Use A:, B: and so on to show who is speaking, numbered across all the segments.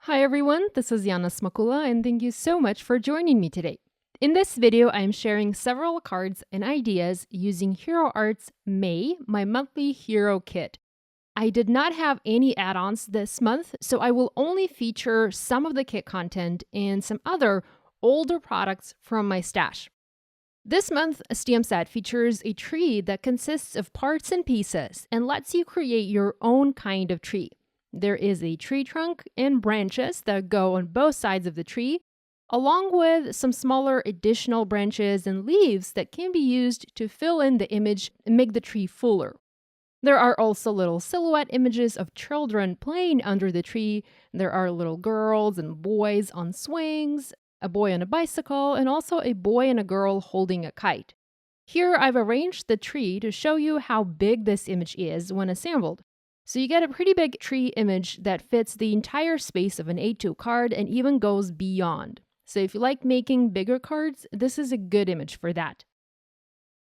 A: Hi everyone, this is Yana Smakula and thank you so much for joining me today. In this video, I am sharing several cards and ideas using Hero Art's May, my monthly hero kit. I did not have any add-ons this month, so I will only feature some of the kit content and some other older products from my stash. This month, a stamp set features a tree that consists of parts and pieces and lets you create your own kind of tree. There is a tree trunk and branches that go on both sides of the tree, along with some smaller additional branches and leaves that can be used to fill in the image and make the tree fuller. There are also little silhouette images of children playing under the tree. There are little girls and boys on swings, a boy on a bicycle, and also a boy and a girl holding a kite. Here I've arranged the tree to show you how big this image is when assembled. So you get a pretty big tree image that fits the entire space of an A2 card and even goes beyond. So if you like making bigger cards, this is a good image for that.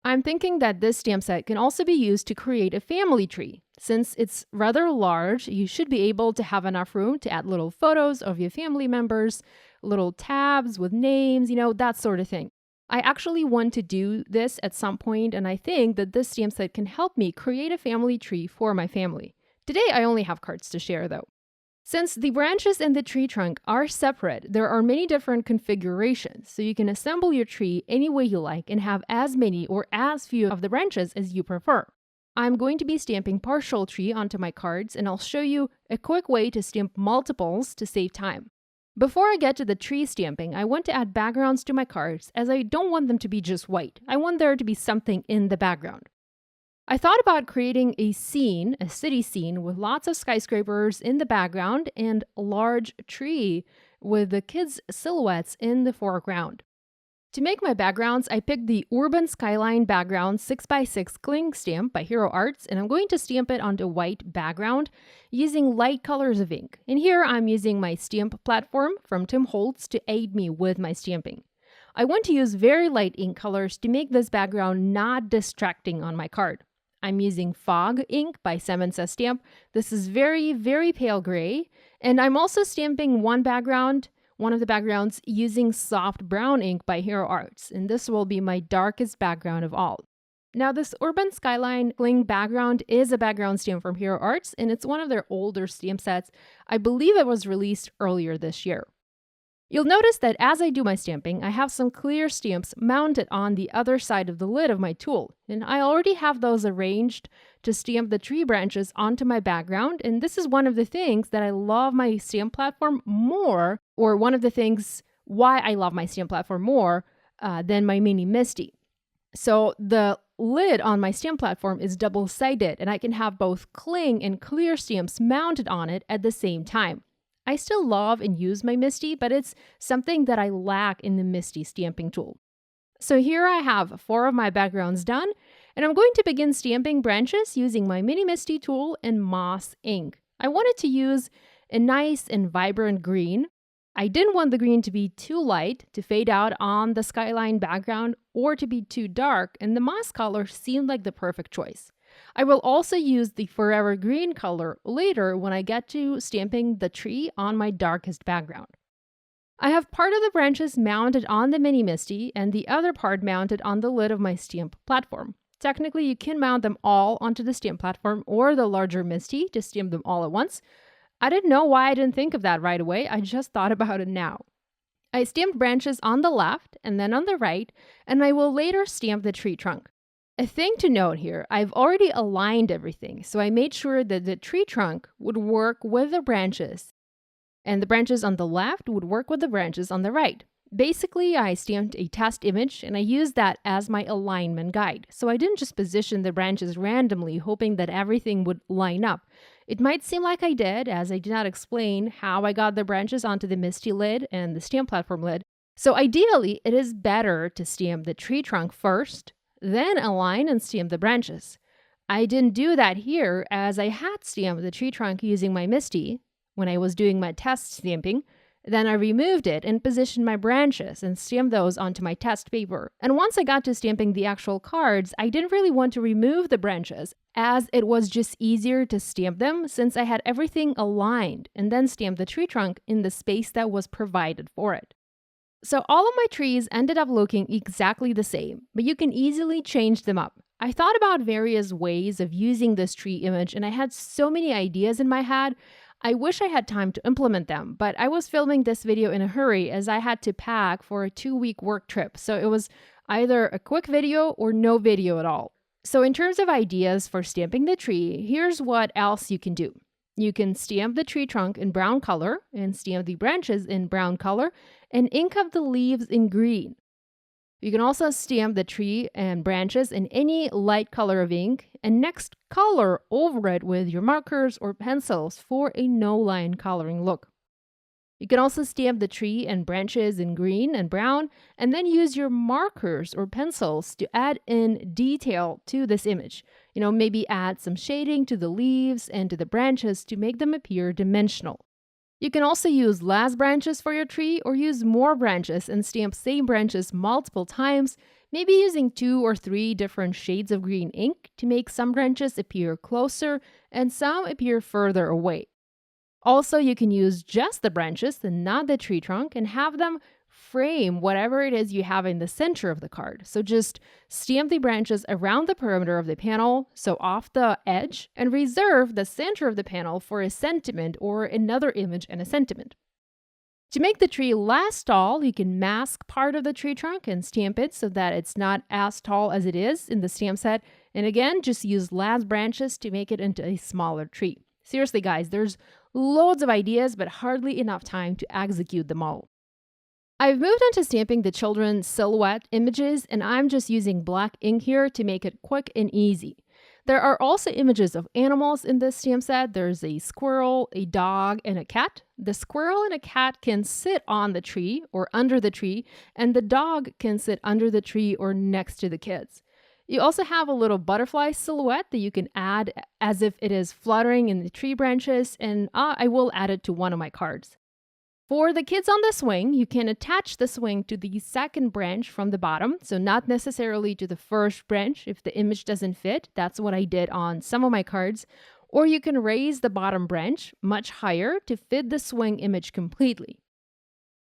A: I'm thinking that this stamp set can also be used to create a family tree. Since it's rather large, you should be able to have enough room to add little photos of your family members, little tabs with names, that sort of thing. I actually want to do this at some point, and I think that this stamp set can help me create a family tree for my family. Today, I only have cards to share though. Since the branches and the tree trunk are separate, there are many different configurations, so you can assemble your tree any way you like and have as many or as few of the branches as you prefer. I'm going to be stamping partial tree onto my cards, and I'll show you a quick way to stamp multiples to save time. Before I get to the tree stamping, I want to add backgrounds to my cards as I don't want them to be just white. I want there to be something in the background. I thought about creating a scene, a city scene, with lots of skyscrapers in the background and a large tree with the kids' silhouettes in the foreground. To make my backgrounds, I picked the Urban Skyline Background 6x6 Cling Stamp by Hero Arts, and I'm going to stamp it onto white background using light colors of ink. And here I'm using my stamp platform from Tim Holtz to aid me with my stamping. I want to use very light ink colors to make this background not distracting on my card. I'm using Fog ink by Seven Says Stamp. This is very, very pale gray. And I'm also stamping one of the backgrounds using soft brown ink by Hero Arts. And this will be my darkest background of all. Now, this Urban Skyline Cling background is a background stamp from Hero Arts, and it's one of their older stamp sets. I believe it was released earlier this year. You'll notice that as I do my stamping, I have some clear stamps mounted on the other side of the lid of my tool. And I already have those arranged to stamp the tree branches onto my background. And this is one of the things that I love my stamp platform more, or one of the things why I love my stamp platform more than my mini misti. So the lid on my stamp platform is double-sided, and I can have both cling and clear stamps mounted on it at the same time. I still love and use my misti, but it's something that I lack in the misti stamping tool. So here I have 4 of my backgrounds done, and I'm going to begin stamping branches using my mini misti tool and moss ink. I wanted to use a nice and vibrant green. I didn't want the green to be too light to fade out on the skyline background or to be too dark, and the moss color seemed like the perfect choice. I will also use the Forever Green color later when I get to stamping the tree on my darkest background. I have part of the branches mounted on the mini misti and the other part mounted on the lid of my stamp platform. Technically, you can mount them all onto the stamp platform or the larger misti to stamp them all at once. I didn't know why I didn't think of that right away. I just thought about it now. I stamped branches on the left and then on the right, and I will later stamp the tree trunk. A thing to note here, I've already aligned everything, so I made sure that the tree trunk would work with the branches, and the branches on the left would work with the branches on the right. Basically, I stamped a test image, and I used that as my alignment guide. So I didn't just position the branches randomly, hoping that everything would line up. It might seem like I did, as I did not explain how I got the branches onto the misti lid and the stamp platform lid. So ideally, it is better to stamp the tree trunk first, then align and stamp the branches. I didn't do that here as I had stamped the tree trunk using my misti when I was doing my test stamping, Then I removed it and positioned my branches and stamped those onto my test paper. And once I got to stamping the actual cards, I didn't really want to remove the branches, as it was just easier to stamp them since I had everything aligned and then stamp the tree trunk in the space that was provided for it. So all of my trees ended up looking exactly the same, but you can easily change them up. I thought about various ways of using this tree image and I had so many ideas in my head. I wish I had time to implement them, but I was filming this video in a hurry as I had to pack for a 2-week work trip. So it was either a quick video or no video at all. So in terms of ideas for stamping the tree, here's what else you can do. You can stamp the tree trunk in brown color and stamp the branches in brown color and ink up the leaves in green. You can also stamp the tree and branches in any light color of ink and next color over it with your markers or pencils for a no-line coloring look. You can also stamp the tree and branches in green and brown and then use your markers or pencils to add in detail to this image. Maybe add some shading to the leaves and to the branches to make them appear dimensional. You can also use less branches for your tree or use more branches and stamp same branches multiple times, maybe using 2 or 3 different shades of green ink to make some branches appear closer and some appear further away. Also, you can use just the branches and not the tree trunk and have them frame whatever it is you have in the center of the card. So just stamp the branches around the perimeter of the panel, so off the edge, and reserve the center of the panel for a sentiment or another image and a sentiment. To make the tree less tall, you can mask part of the tree trunk and stamp it so that it's not as tall as it is in the stamp set. And again, just use less branches to make it into a smaller tree. Seriously, guys, there's loads of ideas, but hardly enough time to execute them all. I've moved on to stamping the children's silhouette images, and I'm just using black ink here to make it quick and easy. There are also images of animals in this stamp set. There's a squirrel, a dog, and a cat. The squirrel and a cat can sit on the tree or under the tree, and the dog can sit under the tree or next to the kids. You also have a little butterfly silhouette that you can add as if it is fluttering in the tree branches, and I will add it to one of my cards. For the kids on the swing, you can attach the swing to the second branch from the bottom, so not necessarily to the first branch if the image doesn't fit. That's what I did on some of my cards. Or you can raise the bottom branch much higher to fit the swing image completely.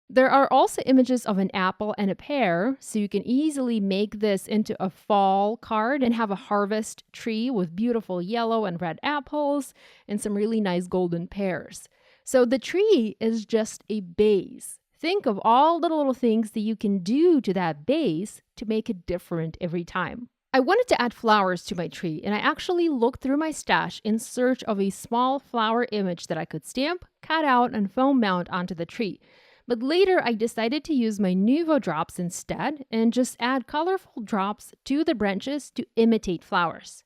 A: There are also images of an apple and a pear, so you can easily make this into a fall card and have a harvest tree with beautiful yellow and red apples and some really nice golden pears. So the tree is just a base. Think of all the little things that you can do to that base to make it different every time. I wanted to add flowers to my tree, and I actually looked through my stash in search of a small flower image that I could stamp, cut out, and foam mount onto the tree. But later, I decided to use my Nuvo drops instead and just add colorful drops to the branches to imitate flowers.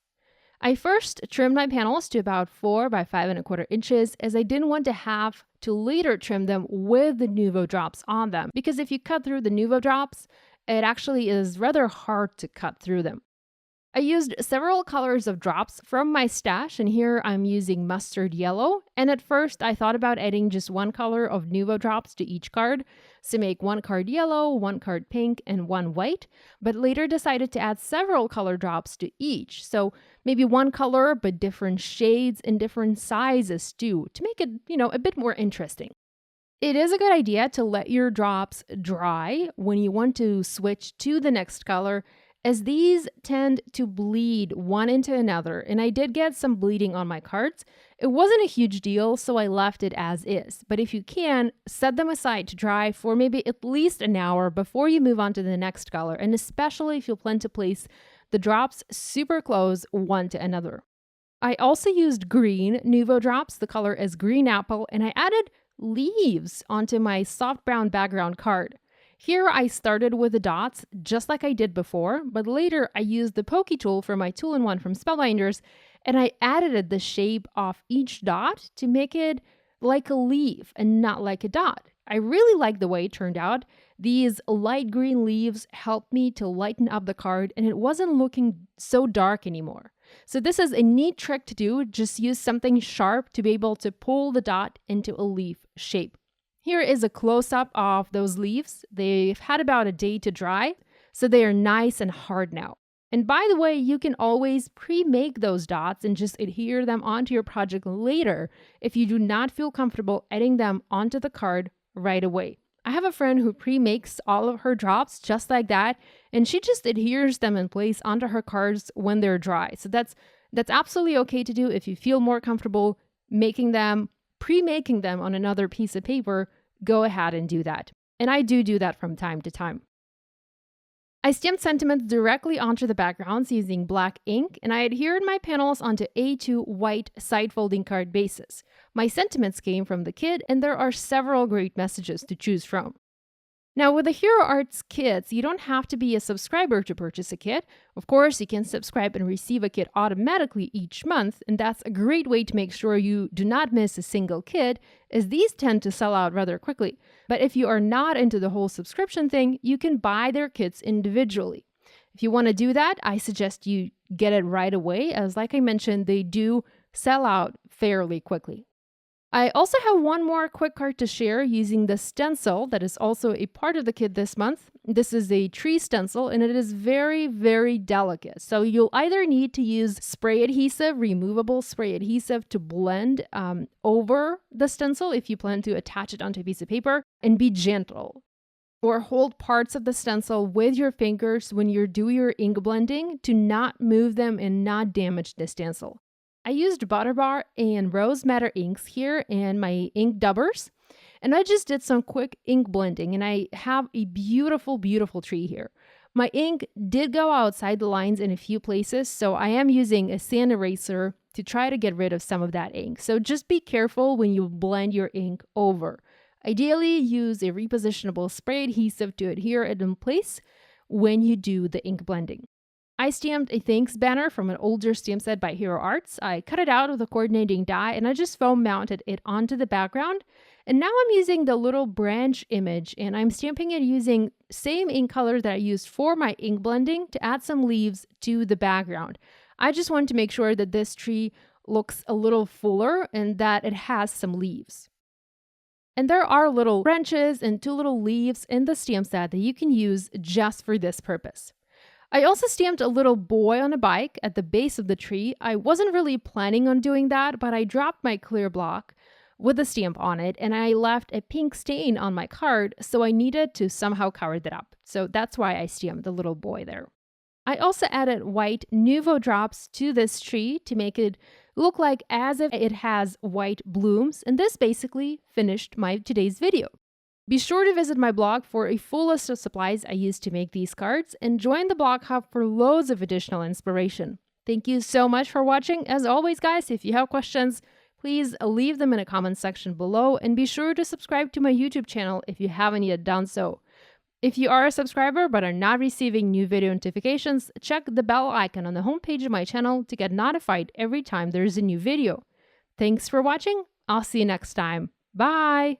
A: I first trimmed my panels to about 4 by 5¼ inches as I didn't want to have to later trim them with the Nuvo drops on them, because if you cut through the Nuvo drops, it actually is rather hard to cut through them. I used several colors of drops from my stash, and here I'm using mustard yellow. And at first, I thought about adding just one color of Nuvo drops to each card, so make one card yellow, one card pink, and one white, but later decided to add several color drops to each. So maybe one color, but different shades and different sizes too, to make it, a bit more interesting. It is a good idea to let your drops dry when you want to switch to the next color, as these tend to bleed one into another, and I did get some bleeding on my cards. It wasn't a huge deal, so I left it as is. But if you can, set them aside to dry for maybe at least an hour before you move on to the next color, and especially if you plan to place the drops super close one to another. I also used green Nuvo drops, the color is green apple, and I added leaves onto my soft brown background card. Here I started with the dots, just like I did before, but later I used the pokey tool for my tool-in-one from Spellbinders, and I added the shape of each dot to make it like a leaf and not like a dot. I really like the way it turned out. These light green leaves helped me to lighten up the card, and it wasn't looking so dark anymore. So this is a neat trick to do. Just use something sharp to be able to pull the dot into a leaf shape. Here is a close-up of those leaves. They've had about a day to dry, so they are nice and hard now. And by the way, you can always pre-make those dots and just adhere them onto your project later if you do not feel comfortable adding them onto the card right away. I have a friend who pre-makes all of her drops just like that, and she just adheres them in place onto her cards when they're dry. So that's absolutely okay to do if you feel more comfortable making them, pre-making them on another piece of paper. Go ahead and do that. And I do that from time to time. I stamped sentiments directly onto the backgrounds using black ink, and I adhered my panels onto A2 white side-folding card bases. My sentiments came from the kit, and there are several great messages to choose from. Now, with the Hero Arts kits, you don't have to be a subscriber to purchase a kit. Of course, you can subscribe and receive a kit automatically each month, and that's a great way to make sure you do not miss a single kit, as these tend to sell out rather quickly. But if you are not into the whole subscription thing, you can buy their kits individually. If you want to do that, I suggest you get it right away, as like I mentioned, they do sell out fairly quickly. I also have one more quick card to share using the stencil that is also a part of the kit this month. This is a tree stencil, and it is very, very delicate. So you'll either need to use spray adhesive, removable spray adhesive, to blend over the stencil if you plan to attach it onto a piece of paper, and be gentle. Or hold parts of the stencil with your fingers when you do your ink blending to not move them and not damage the stencil. I used Butterbar and Rose Madder inks here and my ink dubbers, and I just did some quick ink blending, and I have a beautiful, beautiful tree here. My ink did go outside the lines in a few places, so I am using a sand eraser to try to get rid of some of that ink. So just be careful when you blend your ink over. Ideally, use a repositionable spray adhesive to adhere it in place when you do the ink blending. I stamped a thanks banner from an older stamp set by Hero Arts. I cut it out with a coordinating die, and I just foam mounted it onto the background. And now I'm using the little branch image, and I'm stamping it using same ink color that I used for my ink blending to add some leaves to the background. I just want to make sure that this tree looks a little fuller and that it has some leaves. And there are little branches and 2 little leaves in the stamp set that you can use just for this purpose. I also stamped a little boy on a bike at the base of the tree. I wasn't really planning on doing that, but I dropped my clear block with a stamp on it, and I left a pink stain on my card, so I needed to somehow cover that up. So that's why I stamped the little boy there. I also added white Nuvo drops to this tree to make it look like as if it has white blooms, and this basically finished my today's video. Be sure to visit my blog for a full list of supplies I used to make these cards, and join the blog hub for loads of additional inspiration. Thank you so much for watching. As always, guys, if you have questions, please leave them in the comments section below, and be sure to subscribe to my YouTube channel if you haven't yet done so. If you are a subscriber but are not receiving new video notifications, check the bell icon on the homepage of my channel to get notified every time there is a new video. Thanks for watching. I'll see you next time. Bye!